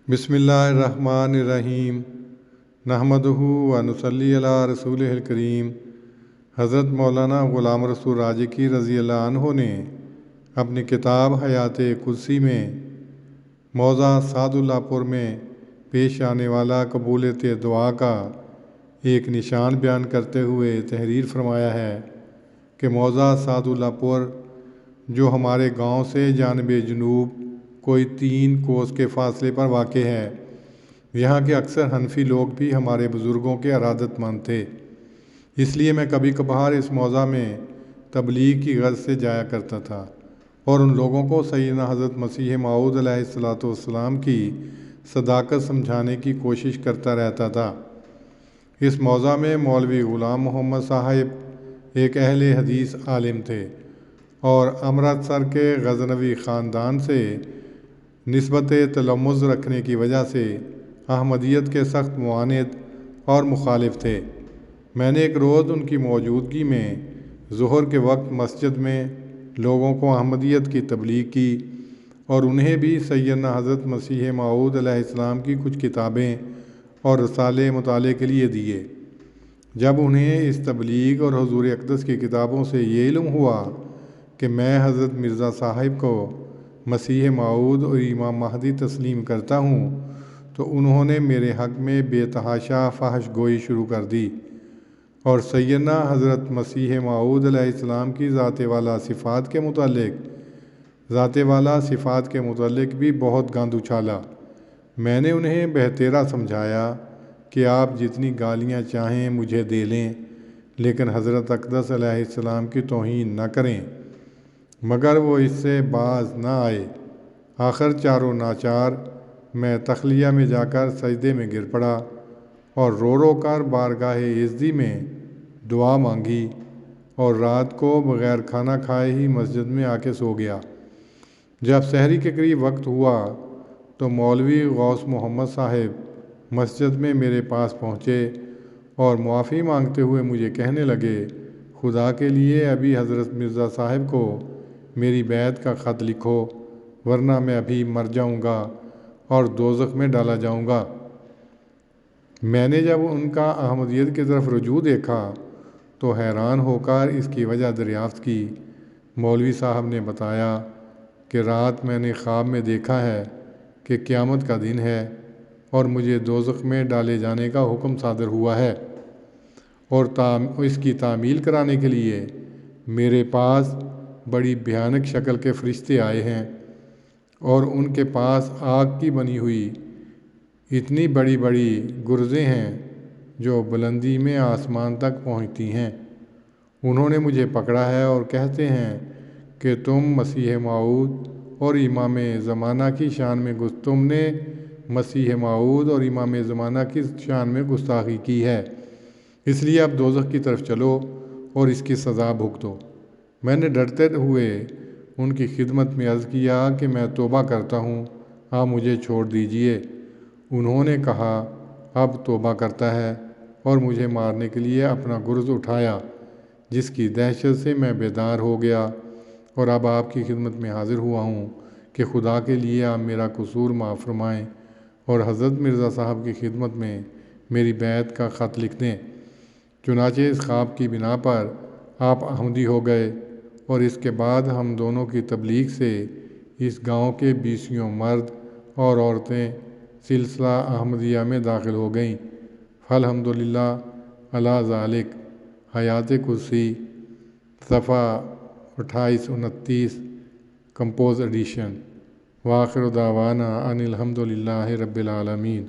بسم اللہ الرحمن الرحیم نحمدہ و نصلی علی رسولہ الکریم۔ حضرت مولانا غلام رسول راجکی رضی اللہ عنہ نے اپنی کتاب حیات قدسی میں موضع سعد اللہ پور میں پیش آنے والا قبولیت دعا کا ایک نشان بیان کرتے ہوئے تحریر فرمایا ہے کہ موضع سعد اللہ پور جو ہمارے گاؤں سے جانب جنوب کوئی 3 کوس کے فاصلے پر واقع ہے، یہاں کے اکثر حنفی لوگ بھی ہمارے بزرگوں کے ارادت مند تھے، اس لیے میں کبھی کبھار اس موضع میں تبلیغ کی غرض سے جایا کرتا تھا اور ان لوگوں کو سیدنا حضرت مسیح موعود علیہ الصلوۃ والسلام کی صداقت سمجھانے کی کوشش کرتا رہتا تھا۔ اس موضع میں مولوی غلام محمد صاحب ایک اہل حدیث عالم تھے اور امرتسر کے غزنوی خاندان سے نسبت تلمذ رکھنے کی وجہ سے احمدیت کے سخت معاند اور مخالف تھے۔ میں نے ایک روز ان کی موجودگی میں ظہر کے وقت مسجد میں لوگوں کو احمدیت کی تبلیغ کی اور انہیں بھی سیدنا حضرت مسیح موعود علیہ السلام کی کچھ کتابیں اور رسالے مطالعے کے لیے دیے۔ جب انہیں اس تبلیغ اور حضور اقدس کی کتابوں سے یہ علم ہوا کہ میں حضرت مرزا صاحب کو مسیح موعود اور امام مہدی تسلیم کرتا ہوں، تو انہوں نے میرے حق میں بے تحاشا فحش گوئی شروع کر دی اور سیدنا حضرت مسیح موعود علیہ السلام کی ذات والا صفات کے متعلق بھی بہت گند اچھالا۔ میں نے انہیں بہتیرا سمجھایا کہ آپ جتنی گالیاں چاہیں مجھے دے لیں، لیکن حضرت اقدس علیہ السلام کی توہین نہ کریں، مگر وہ اس سے باز نہ آئے۔ آخر چاروں ناچار میں تخلیہ میں جا کر سجدے میں گر پڑا اور رو رو کر بارگاہ یزدی میں دعا مانگی اور رات کو بغیر کھانا کھائے ہی مسجد میں آ کے سو گیا۔ جب سحری کے قریب وقت ہوا تو مولوی غوث محمد صاحب مسجد میں میرے پاس پہنچے اور معافی مانگتے ہوئے مجھے کہنے لگے، خدا کے لیے ابھی حضرت مرزا صاحب کو میری بیعت کا خط لکھو، ورنہ میں ابھی مر جاؤں گا اور دوزخ میں ڈالا جاؤں گا۔ میں نے جب ان کا احمدیت کی طرف رجوع دیکھا تو حیران ہو کر اس کی وجہ دریافت کی۔ مولوی صاحب نے بتایا کہ رات میں نے خواب میں دیکھا ہے کہ قیامت کا دن ہے اور مجھے دوزخ میں ڈالے جانے کا حکم صادر ہوا ہے اور اس کی تعمیل کرانے کے لیے میرے پاس بڑی بھیانک شکل کے فرشتے آئے ہیں اور ان کے پاس آگ کی بنی ہوئی اتنی بڑی بڑی گرزیں ہیں جو بلندی میں آسمان تک پہنچتی ہیں۔ انہوں نے مجھے پکڑا ہے اور کہتے ہیں کہ تم مسیح موعود اور امام زمانہ کی شان میں تم نے مسیح موعود اور امام زمانہ کی شان میں گستاخی کی ہے، اس لیے اب دوزخ کی طرف چلو اور اس کی سزا بھگتو۔ میں نے ڈرتے ہوئے ان کی خدمت میں عرض کیا کہ میں توبہ کرتا ہوں، آپ مجھے چھوڑ دیجئے۔ انہوں نے کہا اب توبہ کرتا ہے اور مجھے مارنے کے لیے اپنا گرز اٹھایا، جس کی دہشت سے میں بیدار ہو گیا اور اب آپ کی خدمت میں حاضر ہوا ہوں کہ خدا کے لیے آپ میرا قصور معاف فرمائیں اور حضرت مرزا صاحب کی خدمت میں میری بیعت کا خط لکھ دیں۔ چنانچہ اس خواب کی بنا پر آپ احمدی ہو گئے اور اس کے بعد ہم دونوں کی تبلیغ سے اس گاؤں کے 20 مرد اور عورتیں سلسلہ احمدیہ میں داخل ہو گئیں۔ فالحمدللہ علی ذالک۔ حیات قدسی صفحہ 28-29 کمپوز ایڈیشن۔ وآخر دعوانا ان الحمدللہ رب العالمین۔